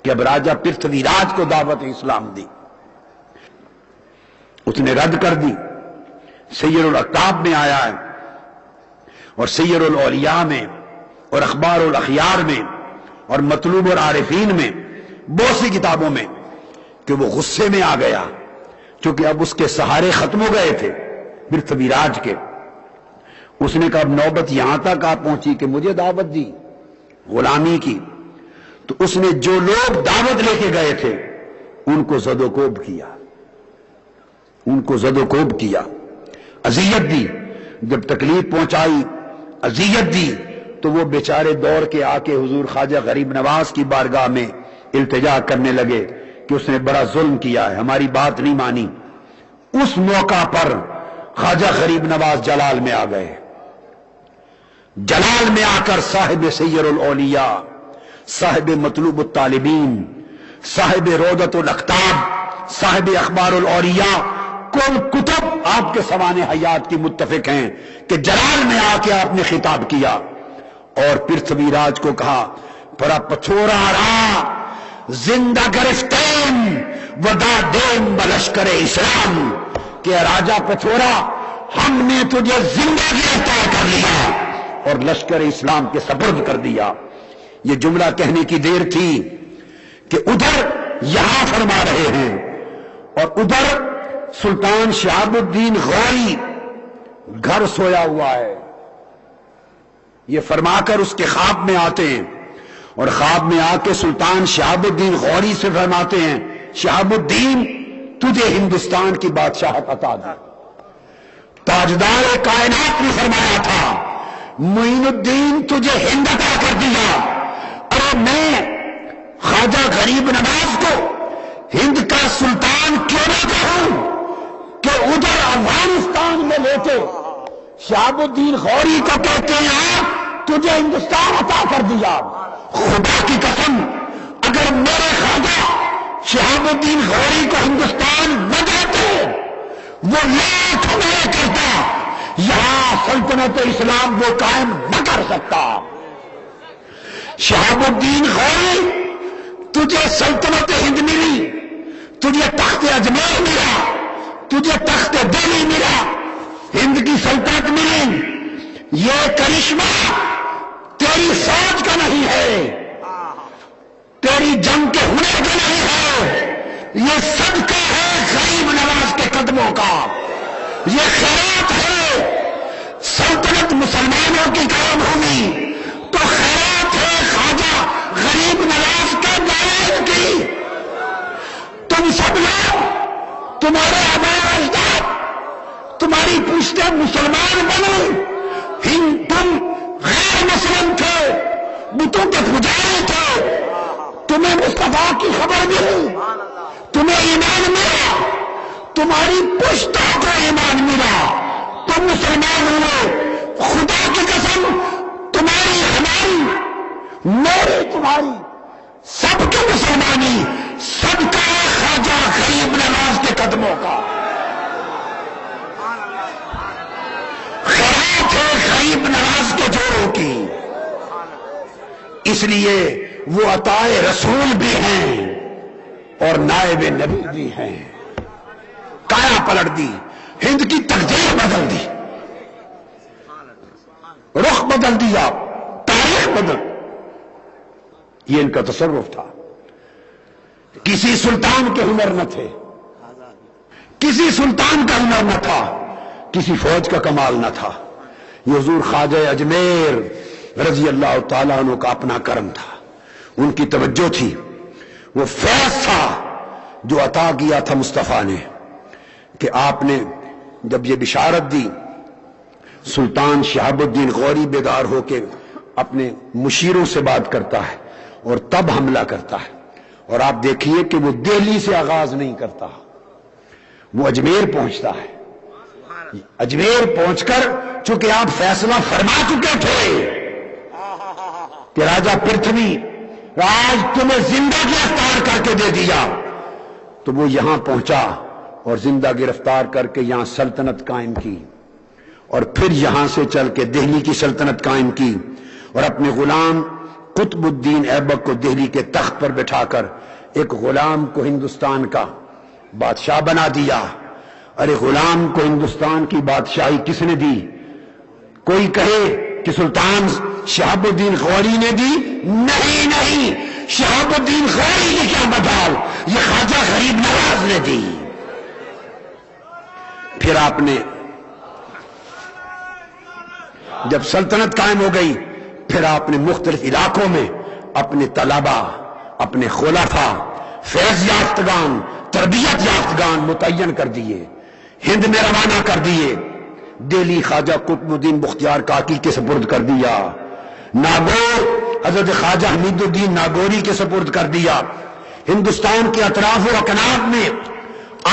کہ اب راجہ پرتھوی راج کو دعوت اسلام دی، اس نے رد کر دی۔ سیر الاقطاب میں آیا ہے اور سیر الاولیاء میں اور اخبار الاخیار میں اور مطلوب العارفین میں، بہت سی کتابوں میں، کہ وہ غصے میں آ گیا چونکہ اب اس کے سہارے ختم ہو گئے تھے پرتھوی راج کے۔ اس نے کہا اب نوبت یہاں تک آ پہنچی کہ مجھے دعوت دی غلامی کی، تو اس نے جو لوگ دعوت لے کے گئے تھے ان کو زد و کوب کیا، ان کو زد و کوب کیا، اذیت دی۔ جب تکلیف پہنچائی، اذیت دی، تو وہ بیچارے دوڑ کے آ کے حضور خواجہ غریب نواز کی بارگاہ میں التجا کرنے لگے کہ اس نے بڑا ظلم کیا ہے، ہماری بات نہیں مانی۔ اس موقع پر خواجہ غریب نواز جلال میں آ گئے۔ جلال میں آ کر صاحب سیر الاولیاء، صاحب مطلوب الطالبین، صاحب روضۃ الاقطاب، صاحب اخبار الاولیاء، کل کتب آپ کے سوانح حیات کی متفق ہیں کہ جلال میں آ کے آپ نے خطاب کیا اور پرتھوی راج کو کہا پرا پچھورا را زندہ گرفتین ودا دیم بلشکر اسلام، کہ راجہ پچھورا ہم نے تجھے زندہ گرفتار کر لیا اور لشکر اسلام کے سپرد کر دیا۔ یہ جملہ کہنے کی دیر تھی کہ ادھر یہاں فرما رہے ہیں اور ادھر سلطان شہاب الدین غوری گھر سویا ہوا ہے، یہ فرما کر اس کے خواب میں آتے ہیں اور خواب میں آ کے سلطان شہاب الدین غوری سے فرماتے ہیں شہاب الدین تجھے ہندوستان کی بادشاہت عطا دی۔ تاجدار کائنات نے فرمایا تھا معین الدین تجھے ہند عطا کر دیا، اور میں خواجہ غریب نواز کو ہند کا سلطان کیوں نہ کہوں کہ ادھر افغانستان میں لیتے شہاب الدین غوری کو کہتے ہیں تجھے ہندوستان عطا کر دیا۔ خدا کی قسم اگر میرے خواجہ شہاب الدین غوری کو ہندوستان نہ دیتے وہ لاکھ میں کرتا، یہاں سلطنت اسلام وہ قائم نہ کر سکتا۔ شہاب الدین غوری تجھے سلطنت ہند ملی، تجھے تخت اجمیر ملا، تجھے تخت دہلی ملا، ہند کی سلطنت ملی، یہ کرشمہ تیری سوچ کا نہیں ہے، تیری جنگ کے ہنر کا نہیں ہے، یہ صدقہ ہے غریب نواز کے قدموں کا، یہ خیرات ہے سلطنت مسلمانوں کی قائم ہوگی تو خیرات ہے خواجہ غریب نواز کے جائز کی۔ تم سب لوگ، تمہارے آباء اجداد تمہاری پوچھتے مسلمان بنو، تم غیر مسلم تھے، بتوں کے پجاری تھے، تمہیں مصطفیٰ کی خبر ملی، تمہیں ایمان ملا، تمہاری پشتوں کو ایمان ملا، تم مسلمان ہوئے۔ خدا کی قسم تمہاری، ہماری، میری، تمہاری، سب کی مسلمانی صدقہ خواجہ غریب نواز کے قدموں کا، خیرات ہے غریب نواز کے جوڑوں کی۔ اس لیے وہ عطائے رسول بھی ہیں اور نائب نبی بھی ہیں۔ کایا پلٹ دی، ہند کی تقدیر بدل دی، رخ بدل دیا، تاریخ بدل، یہ ان کا تصرف تھا۔ کسی سلطان کے ہنر نہ تھے، کسی سلطان کا ہنر نہ تھا، کسی فوج کا کمال نہ تھا، یہ حضور خواجہ اجمیر رضی اللہ تعالیٰ عنہ کا اپنا کرم تھا، ان کی توجہ تھی، وہ فیض تھا جو عطا کیا تھا مصطفیٰ نے، کہ آپ نے جب یہ بشارت دی سلطان شہاب الدین غوری بیدار ہو کے اپنے مشیروں سے بات کرتا ہے اور تب حملہ کرتا ہے، اور آپ دیکھیے کہ وہ دہلی سے آغاز نہیں کرتا، وہ اجمیر پہنچتا ہے۔ اجمیر پہنچ کر چونکہ آپ فیصلہ فرما چکے تھے کہ راجہ پرتھوی راج تمہیں زندہ گرفتار کر کے دے دیا، تو وہ یہاں پہنچا اور زندہ گرفتار کر کے یہاں سلطنت قائم کی، اور پھر یہاں سے چل کے دہلی کی سلطنت قائم کی، اور اپنے غلام قطب الدین ایبک کو دہلی کے تخت پر بٹھا کر ایک غلام کو ہندوستان کا بادشاہ بنا دیا۔ ارے غلام کو ہندوستان کی بادشاہی کس نے دی؟ کوئی کہے کہ سلطان شہاب الدین غوری نے دی؟ نہیں نہیں، شہاب الدین غوری کی کیا مدال، یہ خواجہ غریب نواز نے دی۔ پھر آپ نے جب سلطنت قائم ہو گئی، پھر آپ نے مختلف علاقوں میں اپنے طلباء، اپنے خلفاء، فیض یافتگان، تربیت یافتگان متعین کر دیے، ہند میں روانہ کر دیے۔ دہلی خواجہ قطب الدین بختیار کاکی کے سپرد کر دیا، ناگور حضرت خواجہ حمید الدین ناگوری کے سپرد کر دیا۔ ہندوستان کے اطراف و اکناف میں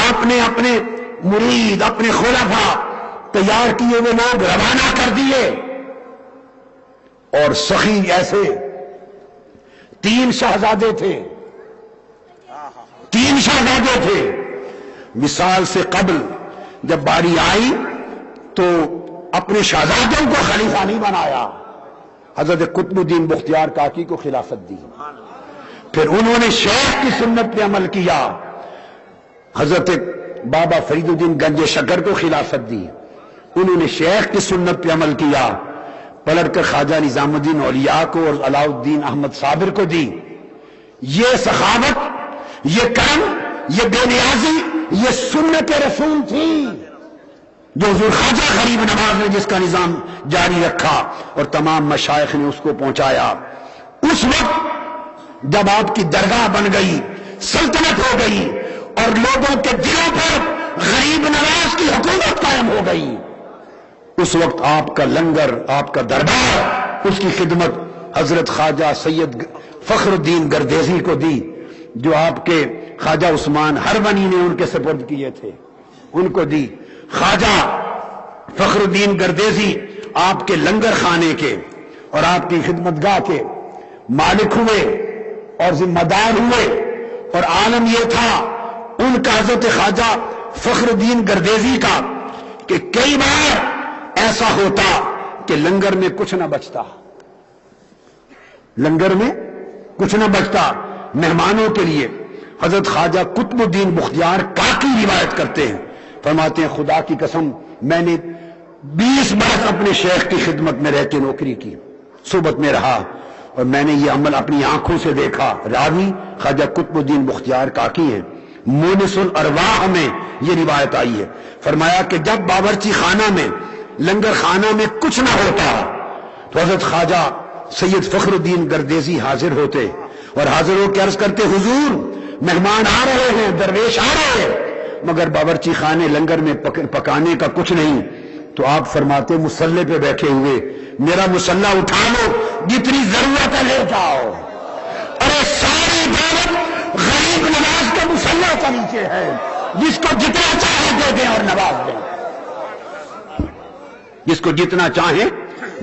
آپ نے اپنے مرید، اپنے خلفاء تیار کیے ہوئے لوگ روانہ کر دیے، اور سخی ایسے 3 شہزادے تھے، 3 شہزادے تھے۔ مثال سے قبل جب باری آئی تو اپنے شہزادوں کو خلیفہ نہیں بنایا، حضرت قطب الدین بختیار کاکی کو خلافت دی۔ پھر انہوں نے شیخ کی سنت پہ عمل کیا، حضرت بابا فرید الدین گنج شکر کو خلافت دی، انہوں نے شیخ کی سنت پہ عمل کیا، پلٹ کر خواجہ نظام الدین اولیاء کو اور علاء الدین احمد صابر کو دی۔ یہ سخاوت، یہ کرم، یہ بے نیازی، یہ سنت رسول تھی جو حضور خواجہ غریب نواز نے جس کا نظام جاری رکھا اور تمام مشائخ نے اس کو پہنچایا۔ اس وقت جب آپ کی درگاہ بن گئی، سلطنت ہو گئی اور لوگوں کے دلوں پر غریب نواز کی حکومت قائم ہو گئی، اس وقت آپ کا لنگر، آپ کا دربار، اس کی خدمت حضرت خواجہ سید فخر الدین گردیزی کو دی، جو آپ کے خواجہ عثمان ہرونی نے ان کے سپرد کیے تھے، ان کو دی۔ خواجہ فخر الدین گردیزی آپ کے لنگر خانے کے اور آپ کی خدمت گاہ کے مالک ہوئے اور ذمہ دار ہوئے، اور عالم یہ تھا ان کا حضرت خواجہ فخر الدین گردیزی کا کہ کئی بار ایسا ہوتا کہ لنگر میں کچھ نہ بچتا، لنگر میں کچھ نہ بچتا مہمانوں کے لیے۔ حضرت خواجہ قطب الدین بختیار کاکی روایت کرتے ہیں، فرماتے ہیں خدا کی قسم میں نے 20 برس اپنے شیخ کی خدمت میں رہ کے نوکری کی، صحبت میں رہا، اور میں نے یہ عمل اپنی آنکھوں سے دیکھا۔ راوی خواجہ قطب الدین بختیار کاکی ہیں، مونس الارواح میں یہ روایت آئی ہے۔ فرمایا کہ جب باورچی خانہ میں، لنگر خانہ میں کچھ نہ ہوتا تو حضرت خواجہ سید فخر الدین گردیزی حاضر ہوتے، اور حاضر ہو کے عرض کرتے حضور مہمان آ رہے ہیں، درویش آ رہے ہیں، مگر باورچی خانے لنگر میں پکانے کا کچھ نہیں۔ تو آپ فرماتے مصلے پہ بیٹھے ہوئے میرا مصلہ اٹھا لو، جتنی ضرورت ہے لے جاؤ۔ ارے ساری دولت غریب نواز کے مصلہ کے نیچے ہے، جس کو جتنا چاہے دے دیں اور نواز دیں، جس کو جتنا چاہے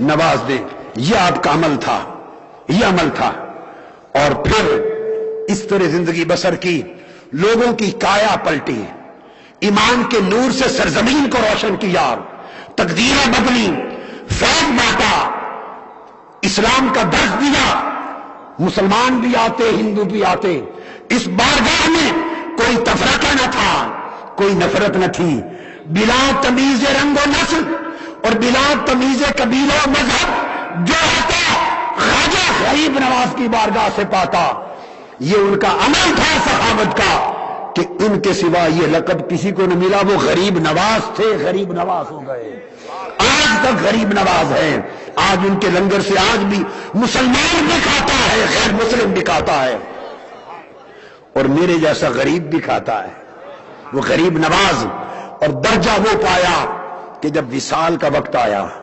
نواز دیں۔ یہ آپ کا عمل تھا، یہ عمل تھا۔ اور پھر اس طرح زندگی بسر کی، لوگوں کی کایا پلٹی، ایمان کے نور سے سرزمین کو روشن کیا، تقدیریں بدلی، فیض بانٹا، اسلام کا درس دیا، مسلمان بھی آتے، ہندو بھی آتے۔ اس بارگاہ میں کوئی تفرقہ نہ تھا، کوئی نفرت نہ تھی، بلا تمیز رنگ و نسل اور بلا تمیز قبیلہ و مذہب جو آتا خواجہ غریب نواز کی بارگاہ سے پاتا۔ یہ ان کا عمل تھا صحابت کا کہ ان کے سوا یہ لقب کسی کو نہ ملا، وہ غریب نواز تھے، غریب نواز ہو گئے، آج تک غریب نواز ہیں۔ آج ان کے لنگر سے آج بھی مسلمان بھی کھاتا ہے، غیر مسلم بھی کھاتا ہے، اور میرے جیسا غریب بھی کھاتا ہے۔ وہ غریب نواز، اور درجہ وہ پایا کہ جب وصال کا وقت آیا